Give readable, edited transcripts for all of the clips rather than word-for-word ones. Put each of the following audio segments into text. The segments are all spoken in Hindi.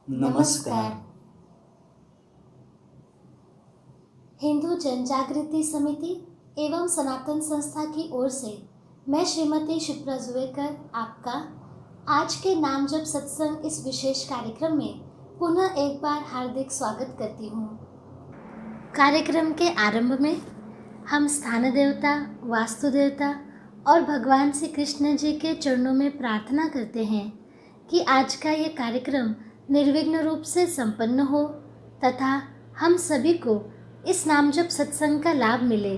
नमस्कार। हिंदू जनजागृति समिति एवं सनातन संस्था की ओर से मैं श्रीमती शिप्रा जुवेकर आपका आज के नाम जप सत्संग इस विशेष कार्यक्रम में पुनः एक बार हार्दिक स्वागत करती हूँ। कार्यक्रम के आरंभ में हम स्थान देवता, वास्तु देवता और भगवान श्री कृष्ण जी के चरणों में प्रार्थना करते हैं कि आज का ये कार्यक्रम निर्विघ्न रूप से संपन्न हो तथा हम सभी को इस नाम जप सत्संग का लाभ मिले।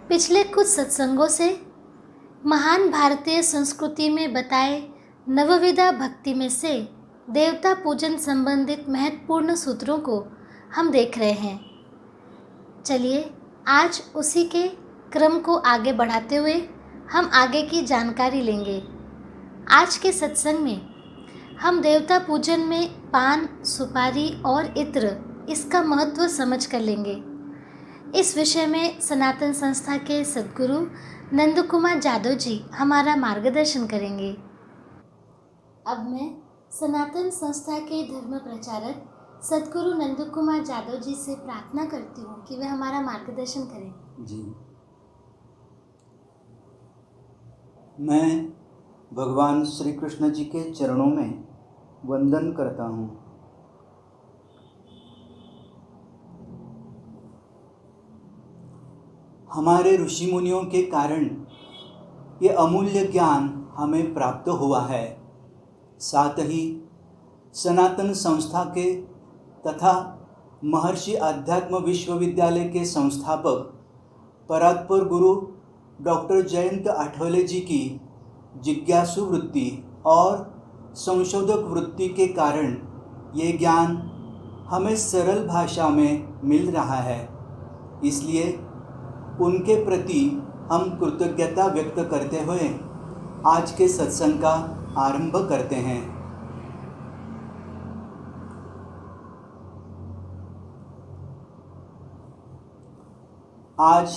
पिछले कुछ सत्संगों से महान भारतीय संस्कृति में बताए नवविधा भक्ति में से देवता पूजन संबंधित महत्वपूर्ण सूत्रों को हम देख रहे हैं। चलिए आज उसी के क्रम को आगे बढ़ाते हुए हम आगे की जानकारी लेंगे। आज के सत्संग में हम देवता पूजन में पान, सुपारी और इत्र इसका महत्व समझ कर लेंगे। इस विषय में सनातन संस्था के सद्गुरु नंद कुमार जादव जी हमारा मार्गदर्शन करेंगे। अब मैं सनातन संस्था के धर्म प्रचारक सद्गुरु नंद कुमार जादव जी से प्रार्थना करती हूँ कि वे हमारा मार्गदर्शन करें। जी, मैं भगवान श्री कृष्ण जी के चरणों में वंदन करता हूँ। हमारे ऋषि मुनियों के कारण ये अमूल्य ज्ञान हमें प्राप्त हुआ है। साथ ही सनातन संस्था के तथा महर्षि अध्यात्म विश्वविद्यालय के संस्थापक परात्पर गुरु डॉक्टर जयंत आठवले जी की जिज्ञासु वृत्ति और संशोधक वृत्ति के कारण ये ज्ञान हमें सरल भाषा में मिल रहा है। इसलिए उनके प्रति हम कृतज्ञता व्यक्त करते हुए आज के सत्संग का आरंभ करते हैं। आज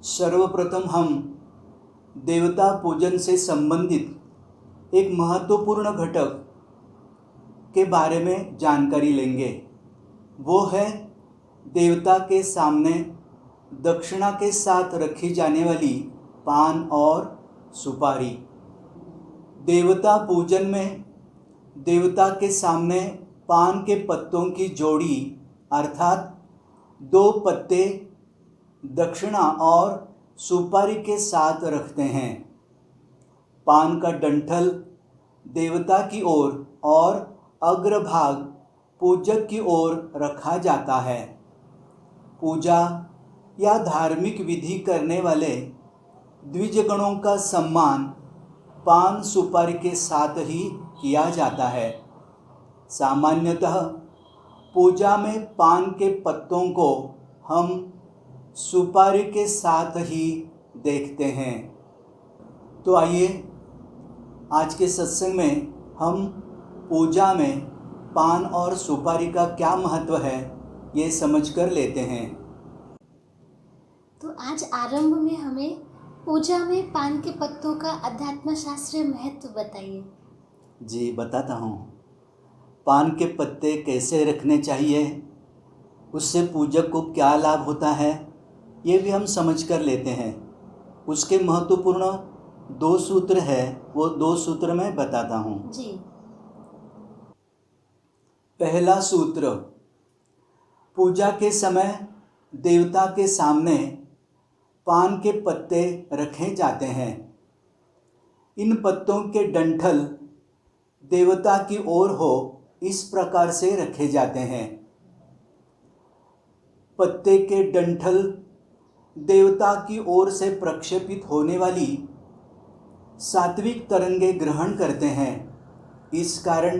सर्वप्रथम हम देवता पूजन से संबंधित एक महत्वपूर्ण घटक के बारे में जानकारी लेंगे। वो है देवता के सामने दक्षिणा के साथ रखी जाने वाली पान और सुपारी। देवता पूजन में देवता के सामने पान के पत्तों की जोड़ी अर्थात 2 पत्ते दक्षिणा और सुपारी के साथ रखते हैं। पान का डंठल देवता की ओर और अग्रभाग पूजक की ओर रखा जाता है। पूजा या धार्मिक विधि करने वाले द्विजगणों का सम्मान पान सुपारी के साथ ही किया जाता है। सामान्यतः पूजा में पान के पत्तों को हम सुपारी के साथ ही देखते हैं। तो आइए आज के सत्संग में हम पूजा में पान और सुपारी का क्या महत्व है ये समझ कर लेते हैं। तो आज आरंभ में हमें पूजा में पान के पत्तों का अध्यात्म शास्त्रीय महत्व बताइए। जी, बताता हूँ। पान के पत्ते कैसे रखने चाहिए, उससे पूजक को क्या लाभ होता है, ये भी हम समझ कर लेते हैं। उसके महत्वपूर्ण 2 सूत्र है, वो 2 सूत्र मैं बताता हूँ। जी। पहला सूत्र, पूजा के समय देवता के सामने पान के पत्ते रखे जाते हैं। इन पत्तों के डंठल देवता की ओर हो इस प्रकार से रखे जाते हैं। पत्ते के डंठल देवता की ओर से प्रक्षेपित होने वाली सात्विक तरंगे ग्रहण करते हैं। इस कारण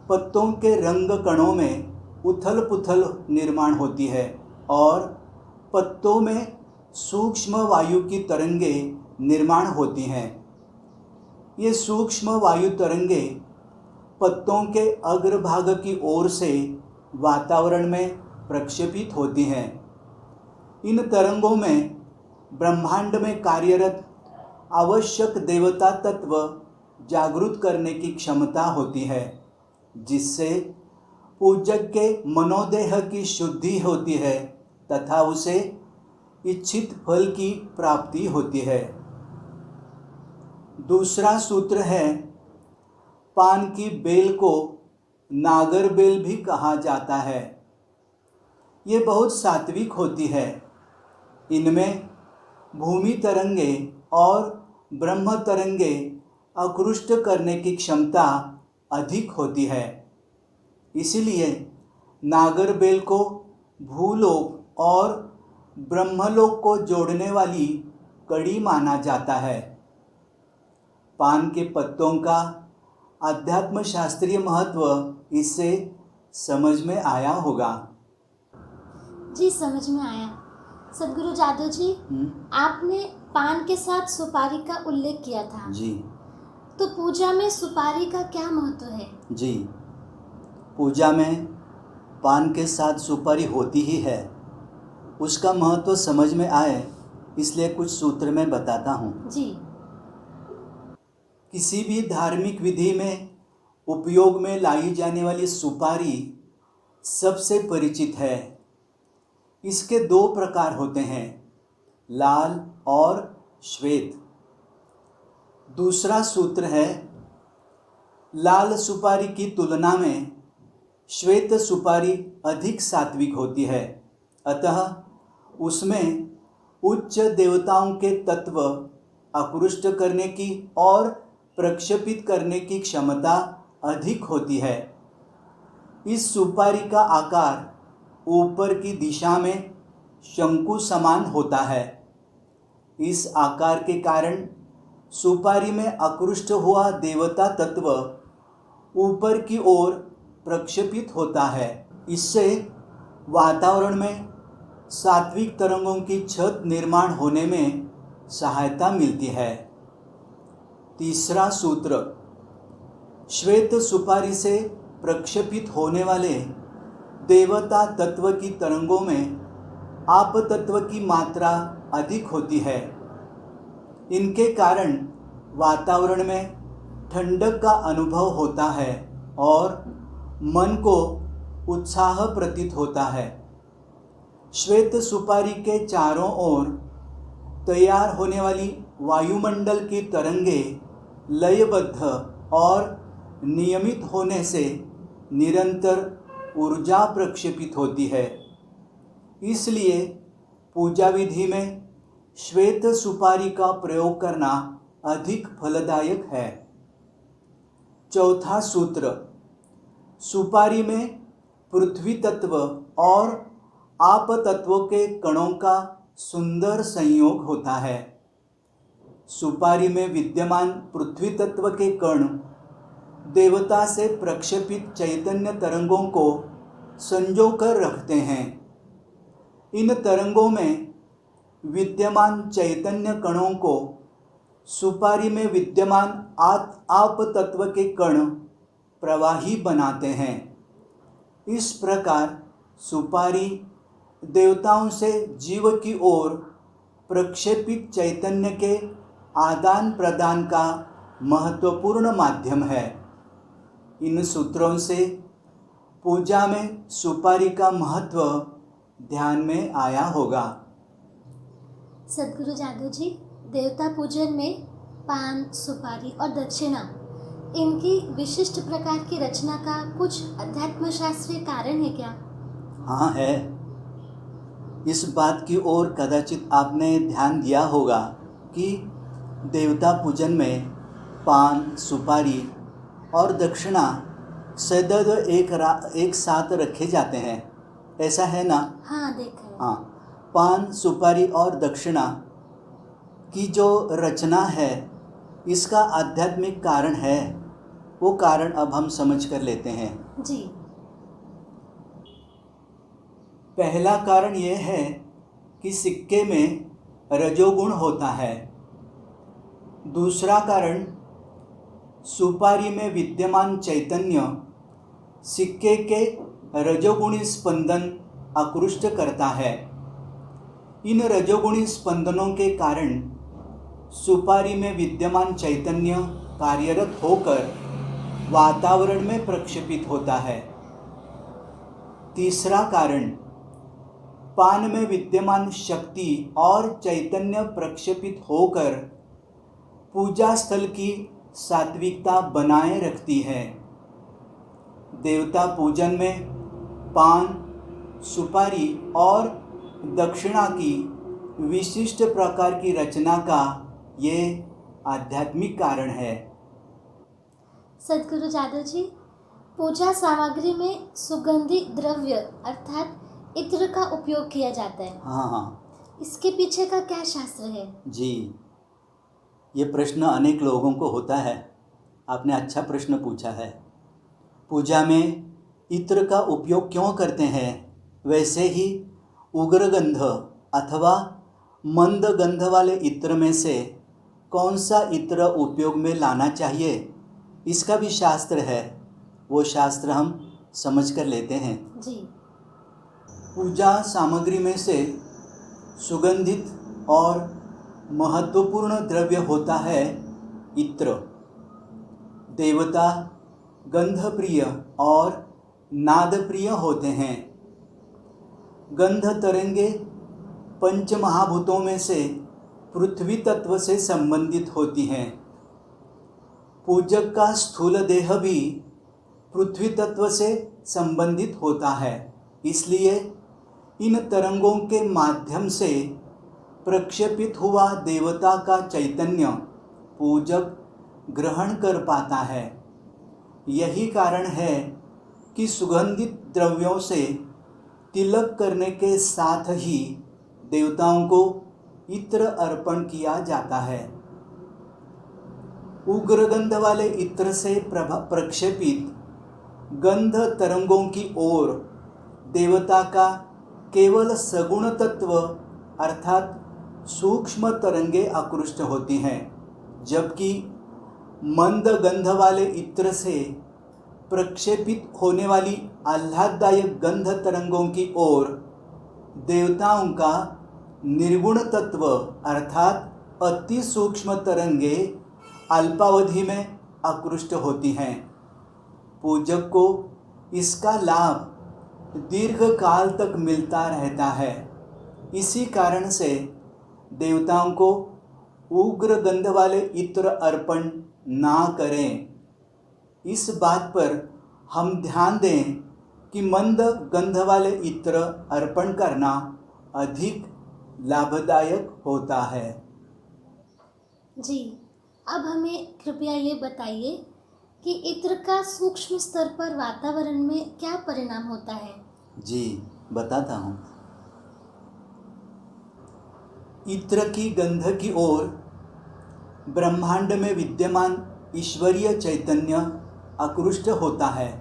पत्तों के रंग कणों में उथल पुथल निर्माण होती है और पत्तों में सूक्ष्म वायु की तरंगे निर्माण होती हैं। ये सूक्ष्म वायु तरंगे पत्तों के अग्रभाग की ओर से वातावरण में प्रक्षेपित होती हैं। इन तरंगों में ब्रह्मांड में कार्यरत आवश्यक देवता तत्व जागृत करने की क्षमता होती है, जिससे पूजक के मनोदेह की शुद्धि होती है तथा उसे इच्छित फल की प्राप्ति होती है। दूसरा सूत्र है, पान की बेल को नागर बेल भी कहा जाता है। ये बहुत सात्विक होती है। इनमें भूमि तरंगे और ब्रह्म तरंगे आकृष्ट करने की क्षमता अधिक होती है। इसलिए नागर बेल को भूलोक और ब्रह्मलोक को जोड़ने वाली कड़ी माना जाता है। पान के पत्तों का आध्यात्म शास्त्रीय महत्व इससे समझ में आया होगा। जी, समझ में आया। सदगुरु जादव जी, आपने पान के साथ सुपारी का उल्लेख किया था। जी। तो पूजा में सुपारी का क्या महत्व है? जी, पूजा में पान के साथ सुपारी होती ही है। उसका महत्व समझ में आए इसलिए कुछ सूत्र में बताता हूँ। जी। किसी भी धार्मिक विधि में उपयोग में लाई जाने वाली सुपारी सबसे परिचित है। इसके दो प्रकार होते हैं, लाल और श्वेत। दूसरा सूत्र है, लाल सुपारी की तुलना में श्वेत सुपारी अधिक सात्विक होती है, अतः उसमें उच्च देवताओं के तत्व आकृष्ट करने की और प्रक्षेपित करने की क्षमता अधिक होती है। इस सुपारी का आकार ऊपर की दिशा में शंकु समान होता है। इस आकार के कारण सुपारी में आकृष्ट हुआ देवता तत्व ऊपर की ओर प्रक्षेपित होता है। इससे वातावरण में सात्विक तरंगों की छत निर्माण होने में सहायता मिलती है। तीसरा सूत्र, श्वेत सुपारी से प्रक्षेपित होने वाले देवता तत्व की तरंगों में आप तत्व की मात्रा अधिक होती है। इनके कारण वातावरण में ठंडक का अनुभव होता है और मन को उत्साह प्रतीत होता है। श्वेत सुपारी के चारों ओर तैयार होने वाली वायुमंडल की तरंगे लयबद्ध और नियमित होने से निरंतर ऊर्जा प्रक्षेपित होती है। इसलिए पूजा विधि में श्वेत सुपारी का प्रयोग करना अधिक फलदायक है। चौथा सूत्र, सुपारी में पृथ्वी तत्व और आप तत्वों के कणों का सुंदर संयोग होता है। सुपारी में विद्यमान पृथ्वी तत्व के कण देवता से प्रक्षेपित चैतन्य तरंगों को संजोकर रखते हैं। इन तरंगों में विद्यमान चैतन्य कणों को सुपारी में विद्यमान आप तत्व के कण प्रवाही बनाते हैं। इस प्रकार सुपारी देवताओं से जीव की ओर प्रक्षेपित चैतन्य के आदान प्रदान का महत्वपूर्ण माध्यम है। इन सूत्रों से पूजा में सुपारी का महत्व ध्यान में आया होगा। सदगुरु जादव जी, देवता पूजन में पान, सुपारी और दक्षिणा, इनकी विशिष्ट प्रकार की रचना का कुछ अध्यात्म शास्त्रीय कारण है क्या? हाँ है। इस बात की ओर कदाचित आपने ध्यान दिया होगा कि देवता पूजन में पान, सुपारी और दक्षिणा सदैव एक साथ रखे जाते हैं, ऐसा है ना? हाँ, देखा है। हाँ, पान, सुपारी और दक्षिणा की जो रचना है इसका आध्यात्मिक कारण है। वो कारण अब हम समझ कर लेते हैं। जी। पहला कारण ये है कि सिक्के में रजोगुण होता है। दूसरा कारण, सुपारी में विद्यमान चैतन्य सिक्के के रजोगुणी स्पंदन आकृष्ट करता है। इन रजोगुणी स्पंदनों के कारण सुपारी में विद्यमान चैतन्य कार्यरत होकर वातावरण में प्रक्षेपित होता है। तीसरा कारण, पान में विद्यमान शक्ति और चैतन्य प्रक्षेपित होकर पूजा स्थल की सात्विकता बनाए रखती है। देवता पूजन में पान, सुपारी और दक्षिणा की विशिष्ट प्रकार की रचना का ये आध्यात्मिक कारण है। सदगुरु जादव जी, पूजा सामग्री में सुगंधी द्रव्य अर्थात इत्र का उपयोग किया जाता है। हाँ, इसके पीछे का क्या शास्त्र है? जी, ये प्रश्न अनेक लोगों को होता है। आपने अच्छा प्रश्न पूछा है। पूजा में इत्र का उपयोग क्यों करते हैं? वैसे ही उग्र गंध अथवा मंद गंध वाले इत्र में से कौन सा इत्र उपयोग में लाना चाहिए, इसका भी शास्त्र है। वो शास्त्र हम समझ कर लेते हैं। जी। पूजा सामग्री में से सुगंधित और महत्वपूर्ण द्रव्य होता है इत्र। देवता गंधप्रिय और नादप्रिय होते हैं। गंध तरंगे पंच महाभूतों में से पृथ्वी तत्व से संबंधित होती हैं। पूजक का स्थूल देह भी पृथ्वी तत्व से संबंधित होता है, इसलिए इन तरंगों के माध्यम से प्रक्षेपित हुआ देवता का चैतन्य पूजक ग्रहण कर पाता है। यही कारण है कि सुगंधित द्रव्यों से तिलक करने के साथ ही देवताओं को इत्र अर्पण किया जाता है। उग्र गंध वाले इत्र से प्रक्षेपित गंध तरंगों की ओर देवता का केवल सगुण तत्व अर्थात सूक्ष्म तरंगे आकृष्ट होती हैं, जबकि मंद गंध वाले इत्र से प्रक्षेपित होने वाली आह्लाददायक गंध तरंगों की ओर देवताओं का निर्गुण तत्व अर्थात अति सूक्ष्म तरंगे अल्पावधि में आकृष्ट होती हैं। पूजक को इसका लाभ दीर्घ काल तक मिलता रहता है। इसी कारण से देवताओं को उग्र गंध वाले इत्र अर्पण ना करें। इस बात पर हम ध्यान दें कि मंद गंध वाले इत्र अर्पण करना अधिक लाभदायक होता है। जी, अब हमें कृपया ये बताइए कि इत्र का सूक्ष्म स्तर पर वातावरण में क्या परिणाम होता है? जी, बताता हूँ। इत्र की गंध की ओर ब्रह्मांड में विद्यमान ईश्वरीय चैतन्य आकृष्ट होता है।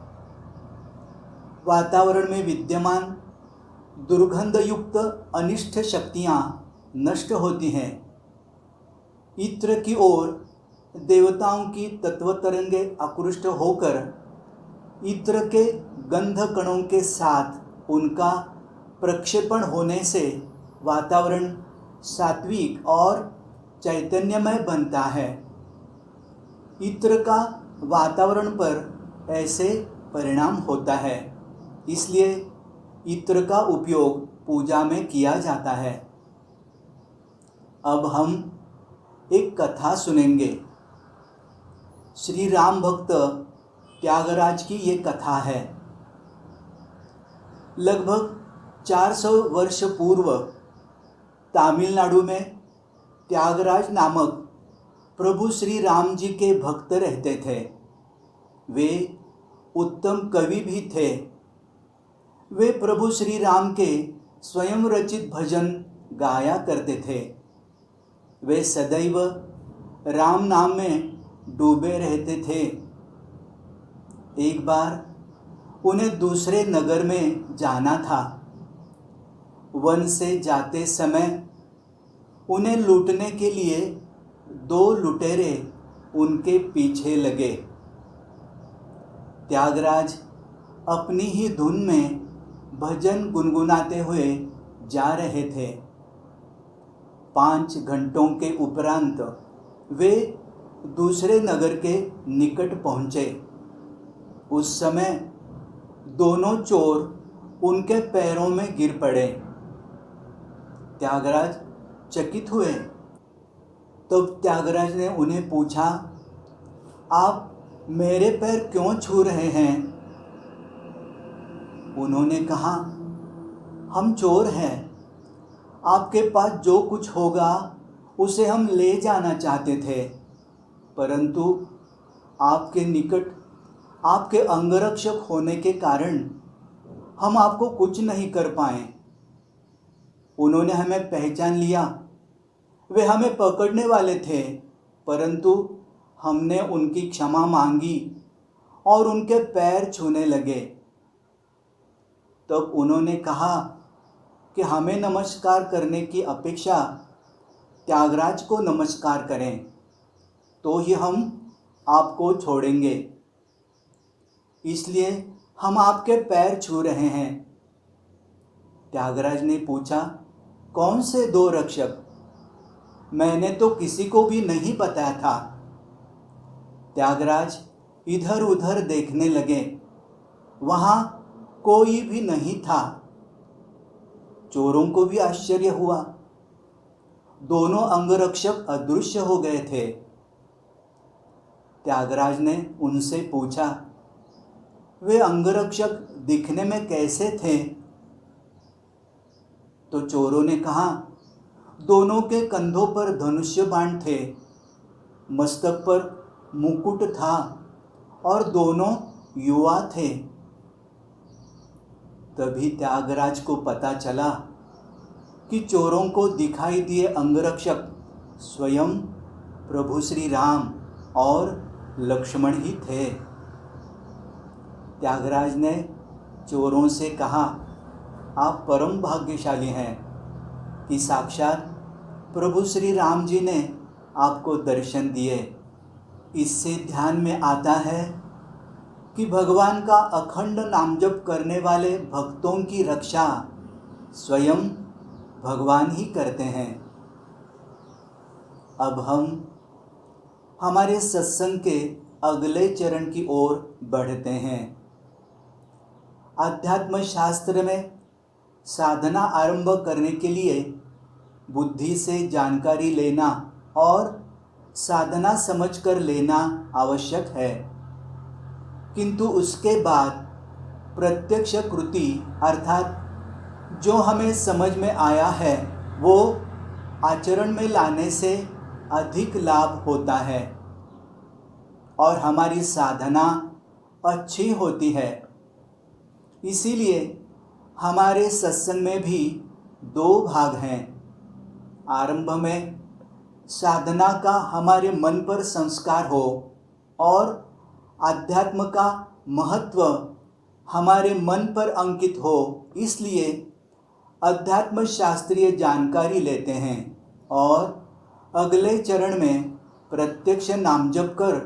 वातावरण में विद्यमान दुर्गंधयुक्त अनिष्ट शक्तियाँ नष्ट होती हैं। इत्र की ओर देवताओं की तत्व तरंगे आकृष्ट होकर इत्र के गंध कणों के साथ उनका प्रक्षेपण होने से वातावरण सात्विक और चैतन्यमय बनता है। इत्र का वातावरण पर ऐसे परिणाम होता है, इसलिए इत्र का उपयोग पूजा में किया जाता है। अब हम एक कथा सुनेंगे। श्री राम भक्त त्यागराज की ये कथा है। लगभग 400 वर्ष पूर्व तमिलनाडु में त्यागराज नामक प्रभु श्री राम जी के भक्त रहते थे। वे उत्तम कवि भी थे। वे प्रभु श्री राम के स्वयं रचित भजन गाया करते थे। वे सदैव राम नाम में डूबे रहते थे। एक बार उन्हें दूसरे नगर में जाना था। वन से जाते समय उन्हें लूटने के लिए 2 लुटेरे उनके पीछे लगे। त्यागराज अपनी ही धुन में भजन गुनगुनाते हुए जा रहे थे। 5 घंटों के उपरांत वे दूसरे नगर के निकट पहुँचे। उस समय दोनों चोर उनके पैरों में गिर पड़े। त्यागराज चकित हुए। तब त्यागराज ने उन्हें पूछा, आप मेरे पैर क्यों छू रहे हैं? उन्होंने कहा, हम चोर हैं। आपके पास जो कुछ होगा उसे हम ले जाना चाहते थे, परंतु आपके निकट आपके अंगरक्षक होने के कारण हम आपको कुछ नहीं कर पाए। उन्होंने हमें पहचान लिया। वे हमें पकड़ने वाले थे, परंतु हमने उनकी क्षमा मांगी और उनके पैर छूने लगे। तब उन्होंने कहा कि हमें नमस्कार करने की अपेक्षा त्यागराज को नमस्कार करें, तो ही हम आपको छोड़ेंगे। इसलिए हम आपके पैर छू रहे हैं। त्यागराज ने पूछा, कौन से 2 रक्षक? मैंने तो किसी को भी नहीं बताया था। त्यागराज इधर उधर देखने लगे। वहाँ कोई भी नहीं था। चोरों को भी आश्चर्य हुआ। दोनों अंगरक्षक अदृश्य हो गए थे। त्यागराज ने उनसे पूछा, वे अंगरक्षक दिखने में कैसे थे? तो चोरों ने कहा, दोनों के कंधों पर धनुष्य बाण थे, मस्तक पर मुकुट था और दोनों युवा थे। तभी त्यागराज को पता चला कि चोरों को दिखाई दिए अंगरक्षक स्वयं प्रभु श्री राम और लक्ष्मण ही थे। त्यागराज ने चोरों से कहा, आप परम भाग्यशाली हैं कि साक्षात प्रभु श्री राम जी ने आपको दर्शन दिए। इससे ध्यान में आता है कि भगवान का अखंड नाम जप करने वाले भक्तों की रक्षा स्वयं भगवान ही करते हैं। अब हम हमारे सत्संग के अगले चरण की ओर बढ़ते हैं। अध्यात्म शास्त्र में साधना आरंभ करने के लिए बुद्धि से जानकारी लेना और साधना समझकर लेना आवश्यक है, किंतु उसके बाद प्रत्यक्ष कृति अर्थात जो हमें समझ में आया है वो आचरण में लाने से अधिक लाभ होता है और हमारी साधना अच्छी होती है। इसीलिए हमारे सत्संग में भी 2 भाग हैं। आरंभ में साधना का हमारे मन पर संस्कार हो और आध्यात्म का महत्व हमारे मन पर अंकित हो, इसलिए अध्यात्म शास्त्रीय जानकारी लेते हैं और अगले चरण में प्रत्यक्ष नाम जप कर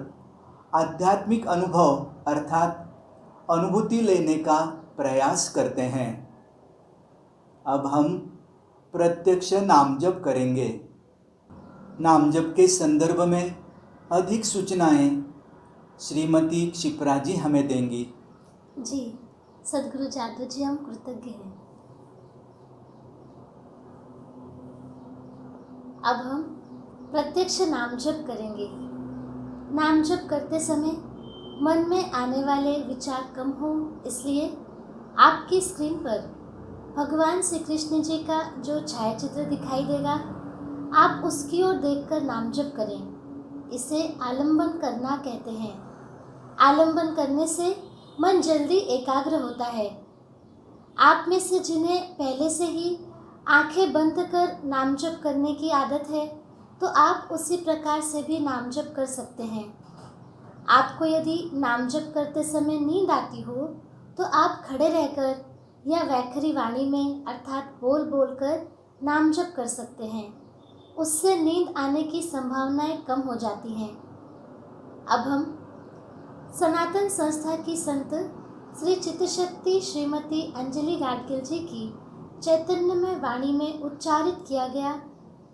आध्यात्मिक अनुभव अर्थात अनुभूति लेने का प्रयास करते हैं। अब हम प्रत्यक्ष नाम जप करेंगे। नाम जप के संदर्भ में अधिक सूचनाएं श्रीमती क्षिप्रा जी हमें देंगी। जी, सदगुरु जादव जी, हम कृतज्ञ हैं। अब हम प्रत्यक्ष नाम जप करेंगे। नाम जप करते समय मन में आने वाले विचार कम हो, इसलिए आपकी स्क्रीन पर भगवान श्री कृष्ण जी का जो छायाचित्र दिखाई देगा, आप उसकी ओर देखकर नाम जप करें। इसे आलंबन करना कहते हैं। आलंबन करने से मन जल्दी एकाग्र होता है। आप में से जिन्हें पहले से ही आंखें बंद कर नाम जप करने की आदत है, तो आप उसी प्रकार से भी नाम जप कर सकते हैं। आपको यदि नाम जप करते समय नींद आती हो, तो आप खड़े रहकर या वैखरी वाणी में अर्थात बोल बोलकर नाम जप कर सकते हैं। उससे नींद आने की संभावनाएं कम हो जाती हैं। अब हम सनातन संस्था की संत श्री चित्तशक्ति श्रीमती अंजलि गाडगिल जी की चैतन्यमय वाणी में उच्चारित किया गया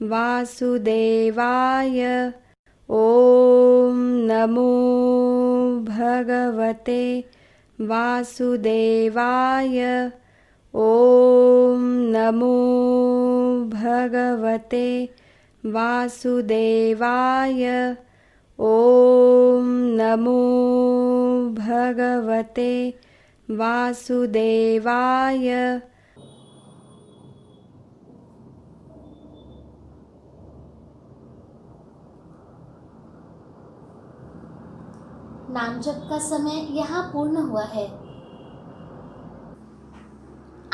वासुदेवाय। ॐ नमो भगवते वासुदेवाय। ॐ नमो भगवते वासुदेवाय। ॐ नमो भगवते वासुदेवाय। नाम जप का समय यहाँ पूर्ण हुआ है।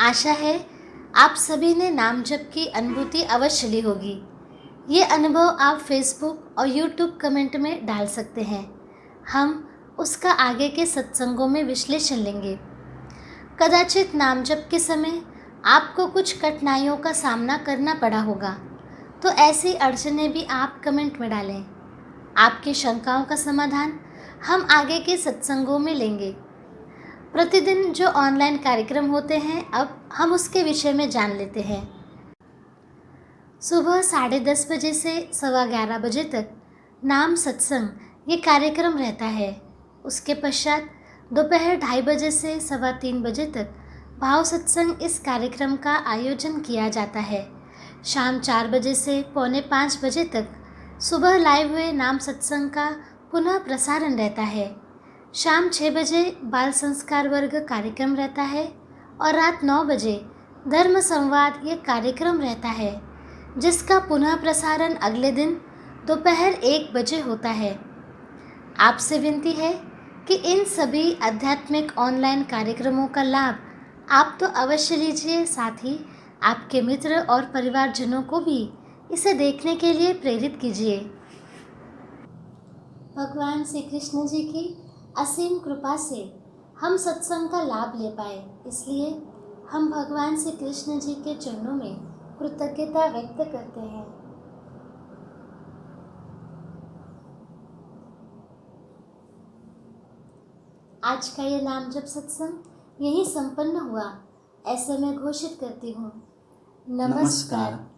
आशा है आप सभी ने नाम जप की अनुभूति अवश्य ली होगी। ये अनुभव आप फेसबुक और यूट्यूब कमेंट में डाल सकते हैं। हम उसका आगे के सत्संगों में विश्लेषण लेंगे। कदाचित नाम जप के समय आपको कुछ कठिनाइयों का सामना करना पड़ा होगा, तो ऐसी अड़चनें भी आप कमेंट में डालें। आपकी शंकाओं का समाधान हम आगे के सत्संगों में लेंगे। प्रतिदिन जो ऑनलाइन कार्यक्रम होते हैं, अब हम उसके विषय में जान लेते हैं। सुबह 10:30 बजे से 11:15 बजे तक नाम सत्संग ये कार्यक्रम रहता है। उसके पश्चात दोपहर 2:30 बजे से 3:15 बजे तक भाव सत्संग इस कार्यक्रम का आयोजन किया जाता है। शाम 4 बजे से 4:45 बजे तक सुबह लाइव हुए नाम सत्संग का पुनः प्रसारण रहता है। शाम 6 बजे बाल संस्कार वर्ग कार्यक्रम रहता है और रात 9 बजे धर्म संवाद ये कार्यक्रम रहता है, जिसका पुनः प्रसारण अगले दिन दोपहर 1 बजे होता है। आपसे विनती है कि इन सभी आध्यात्मिक ऑनलाइन कार्यक्रमों का लाभ आप तो अवश्य लीजिए, साथ ही आपके मित्र और परिवारजनों को भी इसे देखने के लिए प्रेरित कीजिए। भगवान श्री कृष्ण जी की असीम कृपा से हम सत्संग का लाभ ले पाए, इसलिए हम भगवान श्री कृष्ण जी के चरणों में कृतज्ञता व्यक्त करते हैं। आज का ये नाम जप सत्संग यहीं संपन्न हुआ, ऐसे मैं घोषित करती हूँ। नमस्कार।